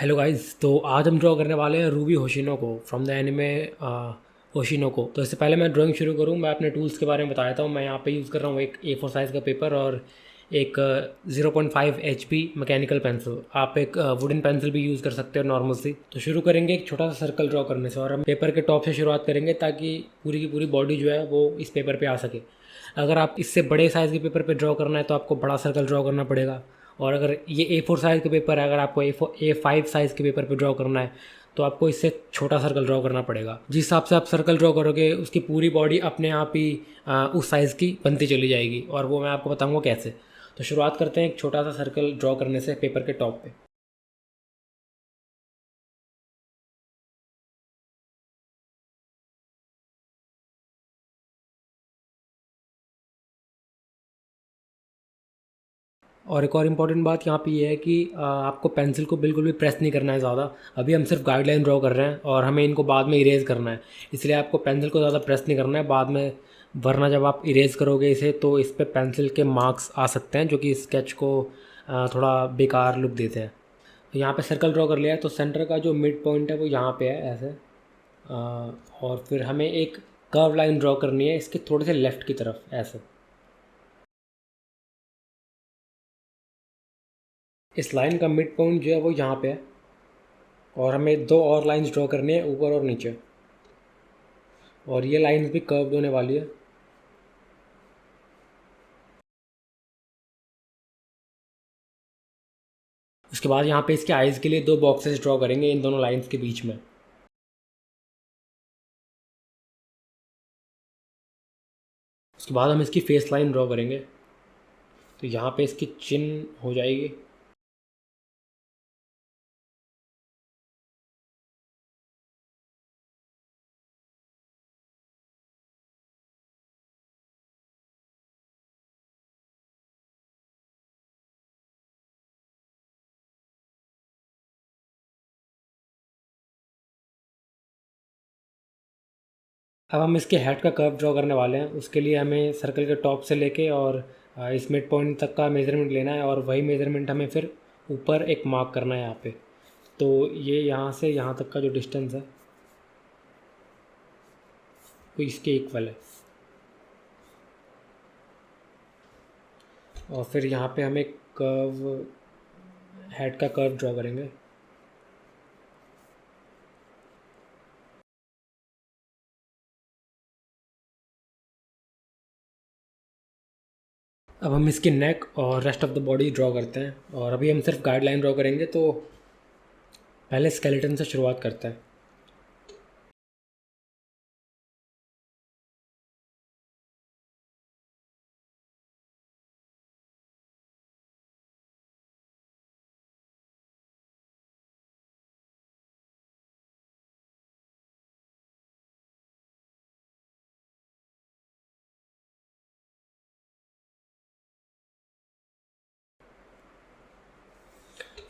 Hello guys. तो आज हम ड्रॉ करने वाले हैं रूबी होशिनो को फ्रॉम द एनिमे होशिनो को। तो इससे पहले मैं ड्राइंग शुरू करूँ, मैं अपने टूल्स के बारे में बता देता हूँ। मैं यहाँ पे यूज़ कर रहा हूँ एक A4 साइज़ का पेपर और एक 0.5 HP मैकेनिकल पेंसिल। आप एक वुडन पेंसिल भी यूज़ कर सकते हो नॉर्मल सी। तो शुरू करेंगे एक छोटा सा सर्कल ड्रॉ करने से, और हम पेपर के टॉप से शुरुआत करेंगे ताकि पूरी की पूरी बॉडी जो है वो इस पेपर पे आ सके। अगर आप इससे बड़े साइज़ के पेपर पे ड्रॉ करना है तो आपको बड़ा सर्कल ड्रॉ करना पड़ेगा। और अगर ये A4 साइज़ का पेपर है, अगर आपको A5 साइज़ के पेपर पे ड्रॉ करना है तो आपको इससे छोटा सर्कल ड्रॉ करना पड़ेगा। जिस हिसाब से आप सर्कल ड्रॉ करोगे उसकी पूरी बॉडी अपने आप ही उस साइज़ की बनती चली जाएगी, और वो मैं आपको बताऊंगा कैसे। तो शुरुआत करते हैं एक छोटा सा सर्कल ड्रॉ करने से पेपर के टॉप पे। और एक और इम्पॉर्टेंट बात यहाँ पे ये है कि आपको पेंसिल को बिल्कुल भी प्रेस नहीं करना है ज़्यादा। अभी हम सिर्फ गाइडलाइन ड्रॉ कर रहे हैं और हमें इनको बाद में इरेज करना है, इसलिए आपको पेंसिल को ज़्यादा प्रेस नहीं करना है बाद में, वरना जब आप इरेज करोगे इसे तो इस पर पेंसिल के मार्क्स आ सकते हैं जो कि स्केच को थोड़ा बेकार लुक देते हैं। तो यहाँ पे सर्कल ड्रॉ कर लिया है, तो सेंटर का जो मिड पॉइंट है वो यहाँ पे है ऐसे। और फिर हमें एक कर्व लाइन ड्रॉ करनी है इसके थोड़े से लेफ़्ट की तरफ ऐसे। इस लाइन का मिड पॉइंट जो है वो यहाँ पे है, और हमें दो और लाइंस ड्रॉ करनी है ऊपर और नीचे, और ये लाइंस भी कर्व्ड होने वाली है। उसके बाद यहाँ पे इसके आइज़ के लिए दो बॉक्सेस ड्रॉ करेंगे इन दोनों लाइंस के बीच में। उसके बाद हम इसकी फेस लाइन ड्रॉ करेंगे, तो यहाँ पे इसकी चिन हो जाएगी। अब हम इसके हेड का कर्व ड्रॉ करने वाले हैं। उसके लिए हमें सर्कल के टॉप से लेके और इस मिड पॉइंट तक का मेज़रमेंट लेना है, और वही मेज़रमेंट हमें फिर ऊपर एक मार्क करना है यहाँ पे। तो ये यहाँ से यहाँ तक का जो डिस्टेंस है वो इसके इक्वल है। और फिर यहाँ पे हम एक कर्व, हेड का कर्व ड्रॉ करेंगे। अब हम इसकी नेक और rest of the body draw करते हैं, और अभी हम सिर्फ गाइडलाइन ड्रॉ करेंगे। तो पहले स्केलेटन से शुरुआत करते हैं।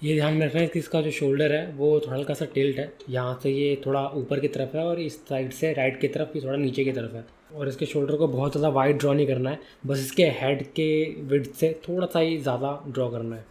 ये ध्यान में रखना है कि इसका जो शोल्डर है वो थोड़ा हल्का सा टिल्ट है, यहाँ से ये थोड़ा ऊपर की तरफ है और इस साइड से राइट की तरफ ये थोड़ा नीचे की तरफ है। और इसके शोल्डर को बहुत ज़्यादा वाइड ड्रॉ नहीं करना है, बस इसके हेड के विड्थ से थोड़ा सा ही ज़्यादा ड्रॉ करना है।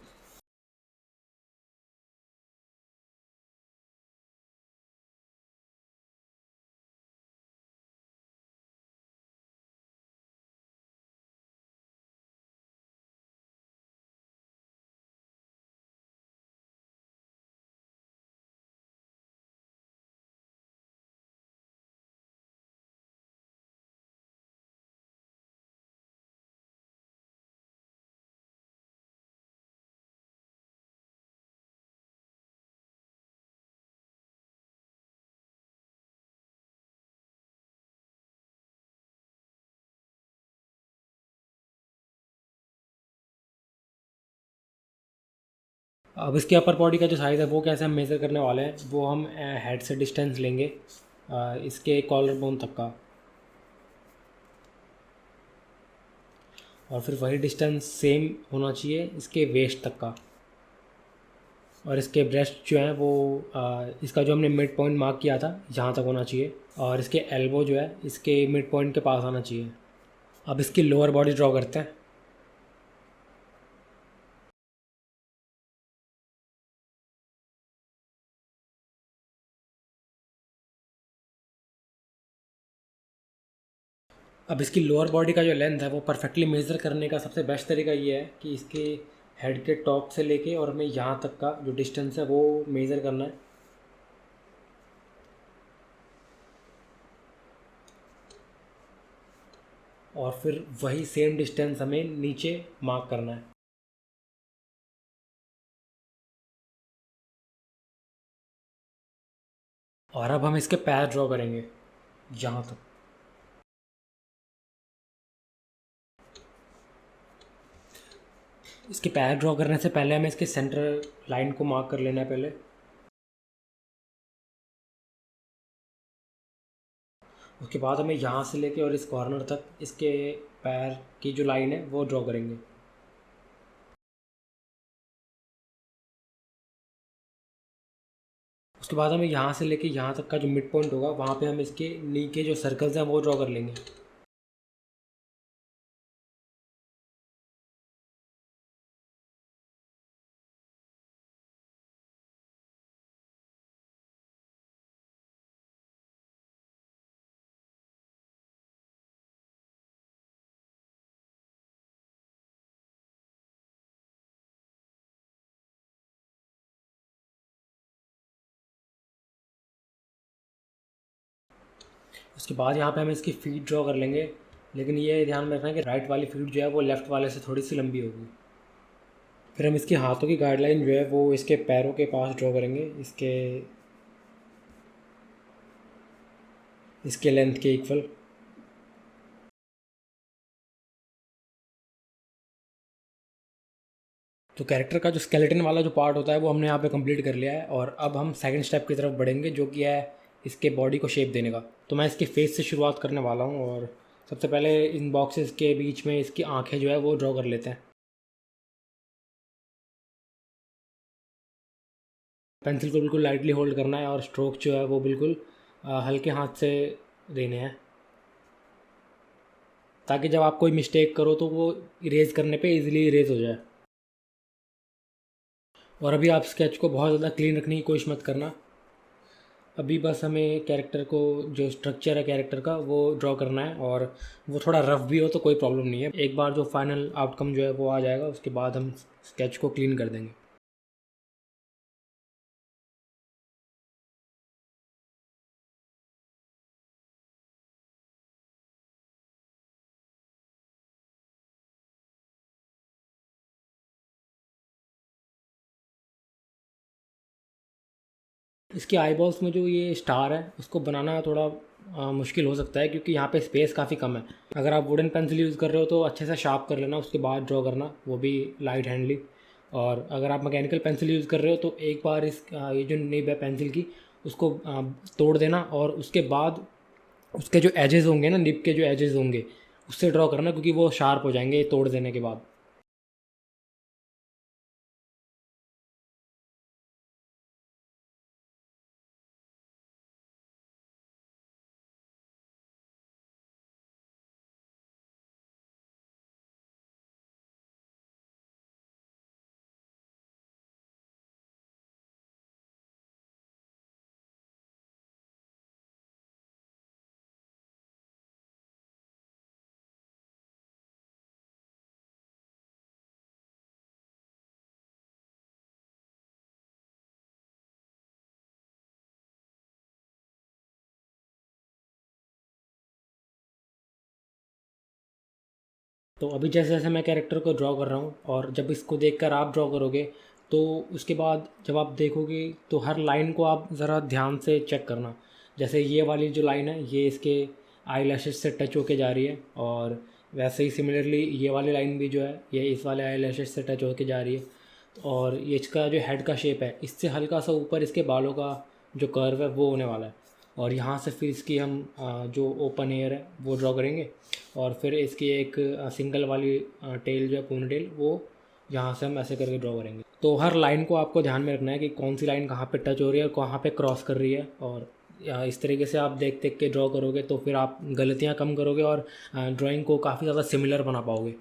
अब इसके अपर बॉडी का जो साइज़ है वो कैसे हम मेज़र करने वाले हैं, वो हम हेड से डिस्टेंस लेंगे इसके कॉलर बोन तक का, और फिर वही डिस्टेंस सेम होना चाहिए इसके वेस्ट तक का। और इसके ब्रेस्ट जो है वो इसका जो हमने मिड पॉइंट मार्क किया था यहाँ तक होना चाहिए, और इसके एल्बो जो है इसके मिड पॉइंट के पास आना चाहिए। अब इसकी लोअर बॉडी ड्रॉ करते हैं। अब इसकी लोअर बॉडी का जो लेंथ है वो परफेक्टली मेज़र करने का सबसे बेस्ट तरीका ये है कि इसके हेड के टॉप से लेके और हमें यहाँ तक का जो डिस्टेंस है वो मेज़र करना है। और फिर वही सेम डिस्टेंस हमें नीचे मार्क करना है। और अब हम इसके पैर ड्रॉ करेंगे यहाँ तक। इसके पैर ड्रॉ करने से पहले हमें इसके सेंटर लाइन को मार्क कर लेना है पहले। उसके बाद हमें यहाँ से लेके और इस कॉर्नर तक इसके पैर की जो लाइन है वो ड्रॉ करेंगे। उसके बाद हमें यहाँ से लेके यहाँ तक का जो मिड पॉइंट होगा वहाँ पे हम इसके नी के जो सर्कल्स हैं वो ड्रॉ कर लेंगे। उसके बाद यहाँ पे हम इसकी फीट ड्रॉ कर लेंगे, लेकिन ये ध्यान में रखना है कि राइट वाली फीट जो है वो लेफ़्ट वाले से थोड़ी सी लंबी होगी। फिर हम इसके हाथों की गाइडलाइन जो है वो इसके पैरों के पास ड्रॉ करेंगे, इसके लेंथ के इक्वल। तो कैरेक्टर का जो स्केलेटन वाला जो पार्ट होता है वो हमने यहाँ पे कंप्लीट कर लिया है। और अब हम सेकंड स्टेप की तरफ बढ़ेंगे जो कि है इसके बॉडी को शेप देने का। तो मैं इसके फेस से शुरुआत करने वाला हूँ और सबसे पहले इन बॉक्सेस के बीच में इसकी आंखें जो है वो ड्रॉ कर लेते हैं। पेंसिल को बिल्कुल लाइटली होल्ड करना है और स्ट्रोक जो है वो बिल्कुल हल्के हाथ से देने हैं, ताकि जब आप कोई मिस्टेक करो तो वो इरेज करने पे इजीली इरेज हो जाए। और अभी आप स्केच को बहुत ज़्यादा क्लीन रखने की कोशिश मत करना। अभी बस हमें कैरेक्टर को जो स्ट्रक्चर है कैरेक्टर का वो ड्रॉ करना है, और वो थोड़ा रफ भी हो तो कोई प्रॉब्लम नहीं है। एक बार जो फाइनल आउटकम जो है वो आ जाएगा उसके बाद हम स्केच को क्लीन कर देंगे। इसके आई बॉल्स में जो ये स्टार है उसको बनाना थोड़ा मुश्किल हो सकता है, क्योंकि यहाँ पे स्पेस काफ़ी कम है। अगर आप वुडन पेंसिल यूज़ कर रहे हो तो अच्छे से शार्प कर लेना, उसके बाद ड्रॉ करना, वो भी लाइट हैंडली। और अगर आप मैकेनिकल पेंसिल यूज़ कर रहे हो तो एक बार ये जो निब है पेंसिल की उसको तोड़ देना, और उसके बाद उसके जो एजेस होंगे ना, निब के जो एजेस होंगे उससे ड्रॉ करना, क्योंकि वो शार्प हो जाएंगे तोड़ देने के बाद। तो अभी जैसे जैसे मैं कैरेक्टर को ड्रॉ कर रहा हूँ, और जब इसको देखकर आप ड्रॉ करोगे तो उसके बाद जब आप देखोगे तो हर लाइन को आप ज़रा ध्यान से चेक करना। जैसे ये वाली जो लाइन है ये इसके आई लैशेस से टच होके जा रही है, और वैसे ही सिमिलरली ये वाली लाइन भी जो है ये इस वाले आई लैशेस से टच होके जा रही है। और ये इसका जो हेड का शेप है इससे हल्का सा ऊपर इसके बालों का जो कर्व है वो होने वाला है। और यहाँ से फिर इसकी हम जो ओपन एयर है वो ड्रॉ करेंगे, और फिर इसकी एक सिंगल वाली टेल जो है पूर्ण टेल वो यहाँ से हम ऐसे करके ड्रॉ करेंगे। तो हर लाइन को आपको ध्यान में रखना है कि कौन सी लाइन कहाँ पे टच हो रही है और कहाँ पे क्रॉस कर रही है। और इस तरीके से आप देख देख के ड्रॉ करोगे तो फिर आप गलतियाँ कम करोगे और ड्राइंग को काफ़ी ज़्यादा सिमिलर बना पाओगे।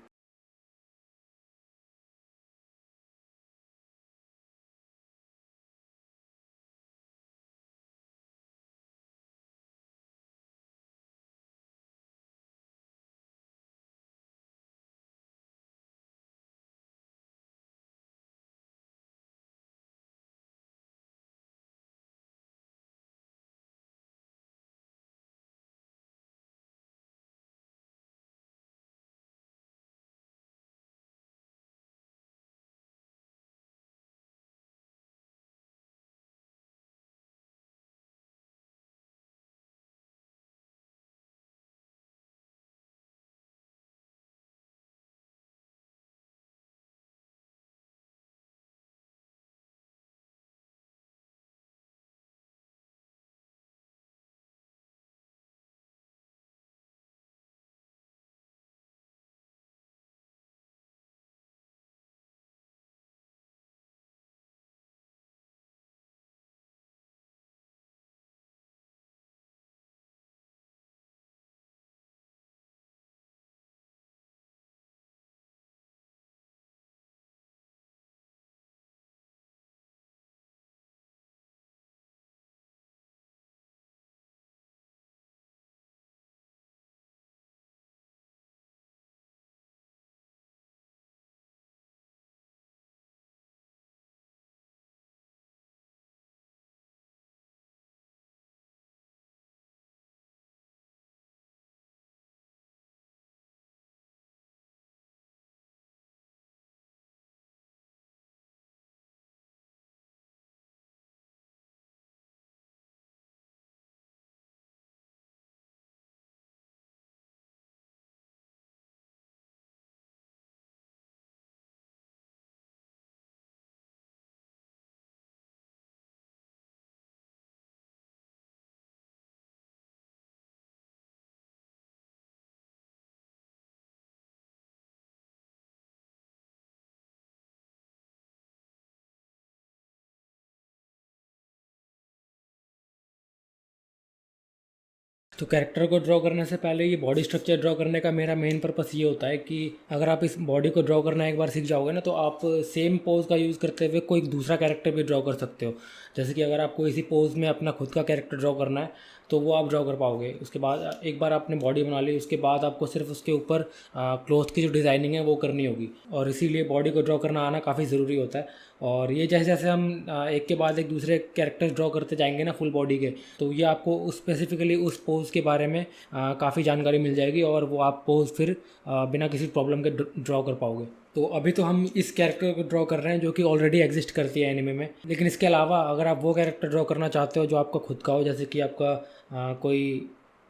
तो कैरेक्टर को ड्रॉ करने से पहले ये बॉडी स्ट्रक्चर ड्रॉ करने का मेरा मेन पर्पस ये होता है कि अगर आप इस बॉडी को ड्रॉ करना एक बार सीख जाओगे ना, तो आप सेम पोज का यूज़ करते हुए कोई दूसरा कैरेक्टर भी ड्रॉ कर सकते हो। जैसे कि अगर आपको इसी पोज में अपना खुद का कैरेक्टर ड्रॉ करना है तो वो आप ड्रॉ कर पाओगे। उसके बाद एक बार आपने बॉडी बना ली, उसके बाद आपको सिर्फ उसके ऊपर क्लोथ की जो डिज़ाइनिंग है वो करनी होगी, और इसीलिए बॉडी को ड्रॉ करना आना काफ़ी ज़रूरी होता है। और ये जैसे जैसे हम एक के बाद एक दूसरे कैरेक्टर्स ड्रॉ करते जाएंगे ना फुल बॉडी के, तो ये आपको उस स्पेसिफिकली उस पोज़ के बारे में काफ़ी जानकारी मिल जाएगी, और वो आप पोज़ फिर बिना किसी प्रॉब्लम के ड्रॉ कर पाओगे। तो अभी तो हम इस कैरेक्टर को ड्रॉ कर रहे हैं जो कि ऑलरेडी एग्जिस्ट करती है एनिमे में, लेकिन इसके अलावा अगर आप वो कैरेक्टर ड्रॉ करना चाहते हो जो आपका खुद का हो, जैसे कि आपका कोई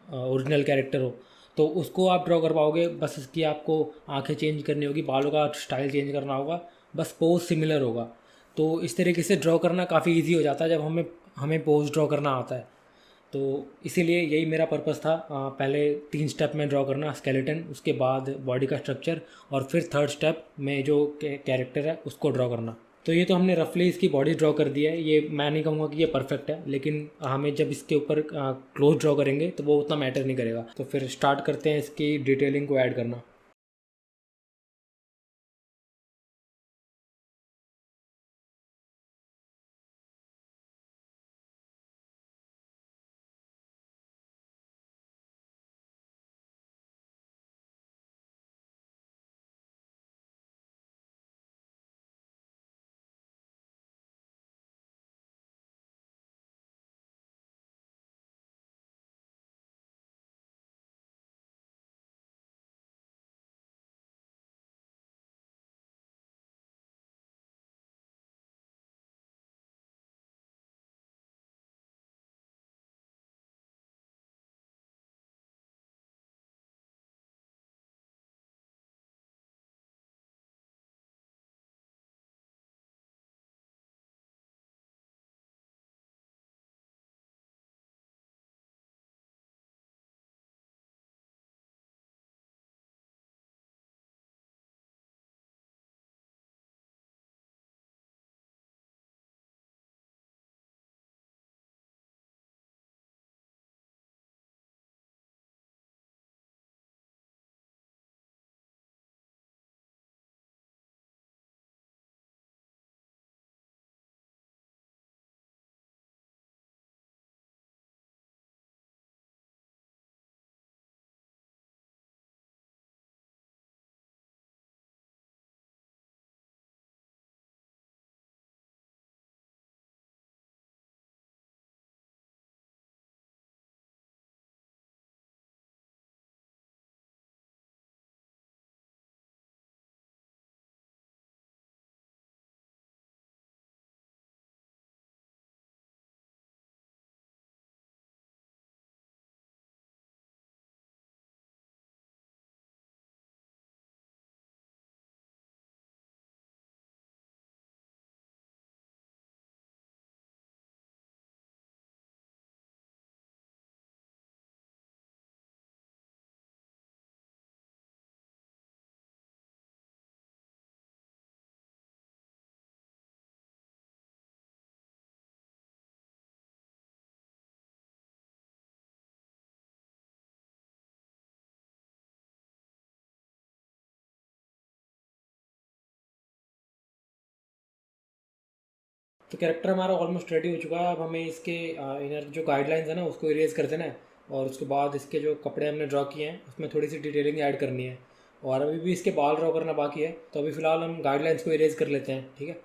ओरिजिनल कैरेक्टर हो, तो उसको आप ड्रॉ कर पाओगे। बस इसकी आपको आंखें चेंज करनी होगी, बालों का स्टाइल चेंज करना होगा, बस पोज सिमिलर होगा। तो इस तरीके से ड्रॉ करना काफ़ी इजी हो जाता है जब हमें हमें पोज ड्रॉ करना आता है। तो इसीलिए यही मेरा पर्पस था, पहले 3 स्टेप में ड्रॉ करना स्केलेटन, उसके बाद बॉडी का स्ट्रक्चर, और फिर थर्ड स्टेप में जो कैरेक्टर है उसको ड्रॉ करना। तो ये तो हमने रफली इसकी बॉडी ड्रॉ कर दी है। ये मैं नहीं कहूँगा कि ये परफेक्ट है, लेकिन हमें जब इसके ऊपर क्लोज ड्रॉ करेंगे तो वो उतना मैटर नहीं करेगा। तो फिर स्टार्ट करते हैं इसकी डिटेलिंग को ऐड करना। तो कैरेक्टर हमारा ऑलमोस्ट रेडी हो चुका है। अब हमें इसके इनर जो गाइडलाइंस है ना उसको इरेज कर देना है, और उसके बाद इसके जो कपड़े हमने ड्रॉ किए हैं उसमें थोड़ी सी डिटेलिंग ऐड करनी है। और अभी भी इसके बाल ड्रॉ करना बाकी है, तो अभी फ़िलहाल हम गाइडलाइंस को इरेज कर लेते हैं, ठीक है।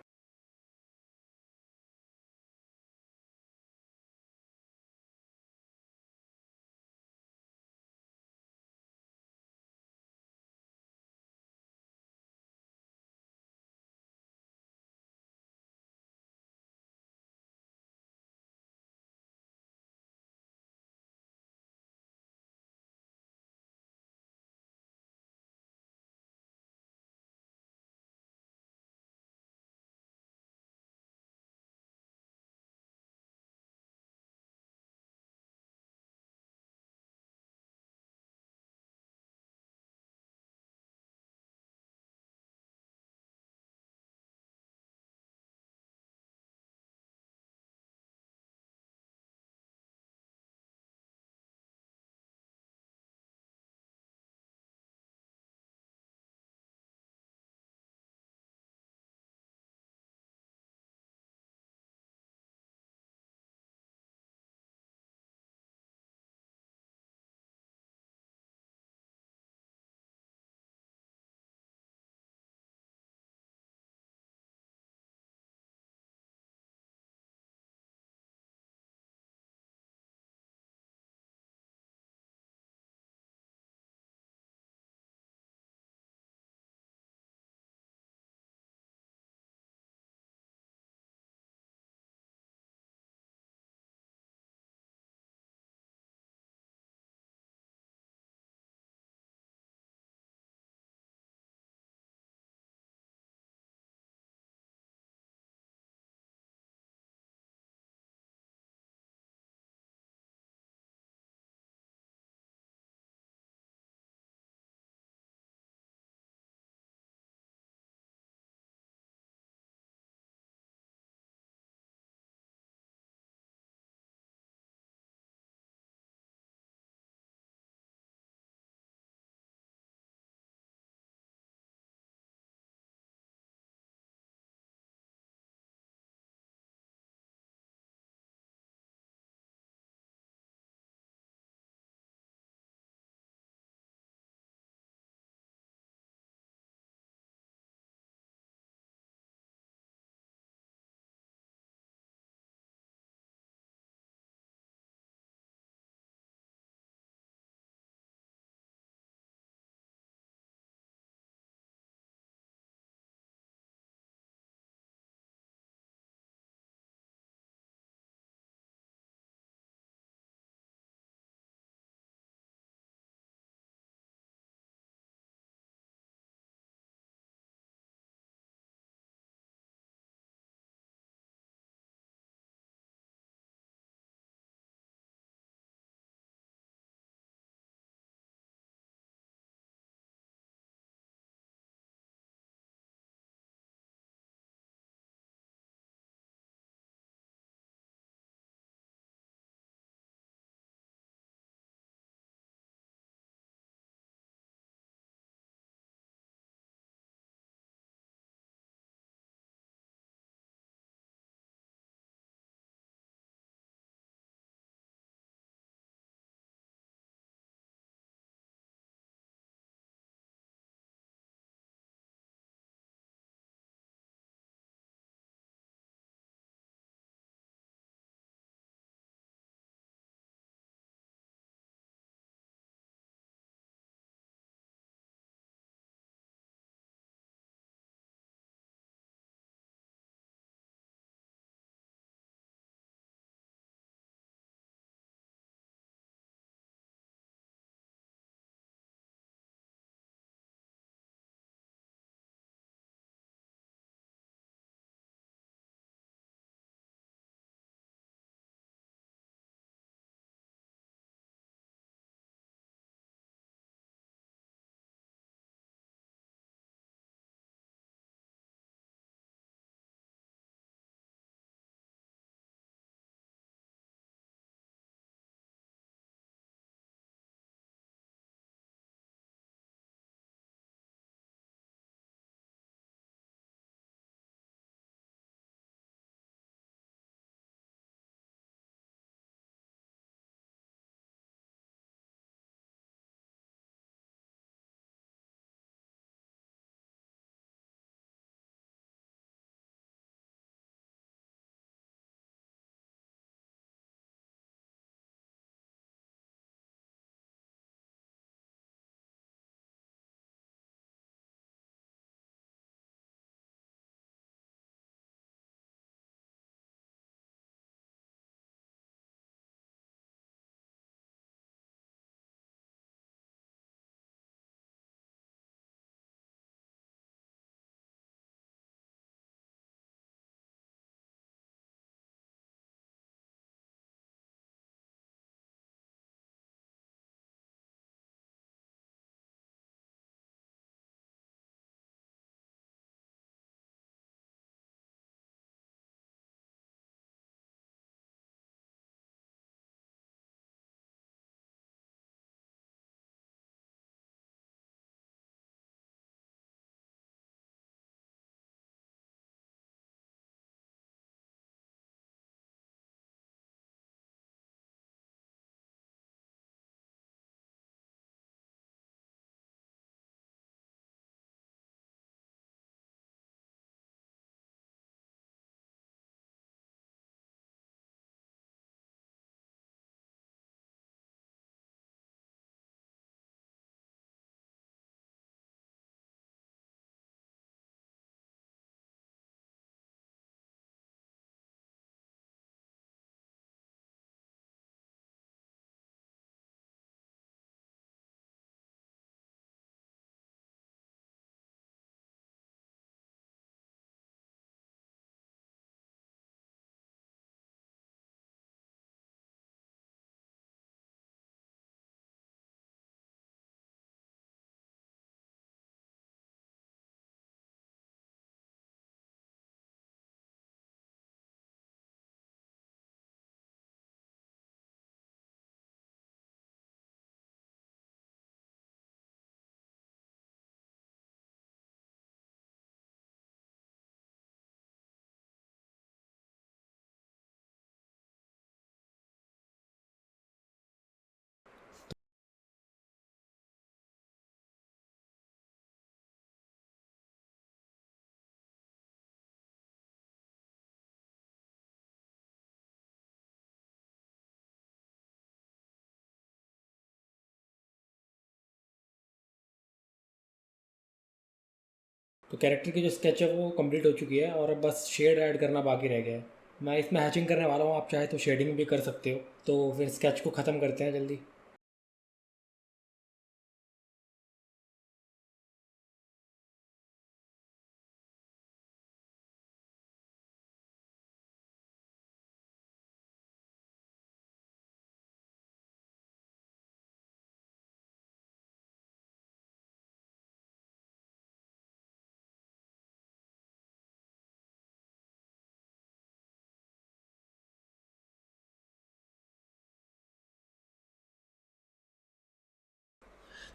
तो कैरेक्टर की जो स्केच है वो कंप्लीट हो चुकी है और अब बस शेड ऐड करना बाकी रह गया है। मैं इसमें हैचिंग करने वाला हूँ, आप चाहे तो शेडिंग भी कर सकते हो। तो फिर स्केच को ख़त्म करते हैं जल्दी।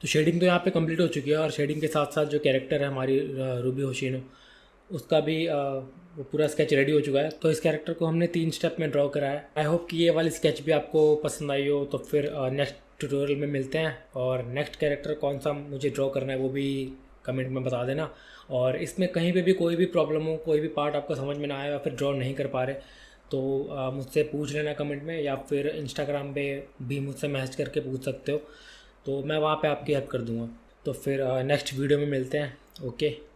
तो शेडिंग तो यहाँ पे कंप्लीट हो चुकी है और शेडिंग के साथ साथ जो कैरेक्टर है हमारी रूबी होशिनो, उसका भी वो पूरा स्केच रेडी हो चुका है। तो इस कैरेक्टर को हमने 3 स्टेप में ड्रॉ करा है। आई होप कि ये वाली स्केच भी आपको पसंद आई हो। तो फिर नेक्स्ट ट्यूटोरियल में मिलते हैं, और नेक्स्ट कैरेक्टर कौन सा मुझे ड्रॉ करना है वो भी कमेंट में बता देना। और इसमें कहीं पे भी कोई भी प्रॉब्लम हो, कोई भी पार्ट आपको समझ में ना आए या फिर ड्रॉ नहीं कर पा रहे, तो मुझसे पूछ लेना कमेंट में, या फिर इंस्टाग्राम पे भी मुझसे मैसेज करके पूछ सकते हो। तो मैं वहाँ पे आपकी हेल्प कर दूँगा। तो फिर नेक्स्ट वीडियो में मिलते हैं। ओके।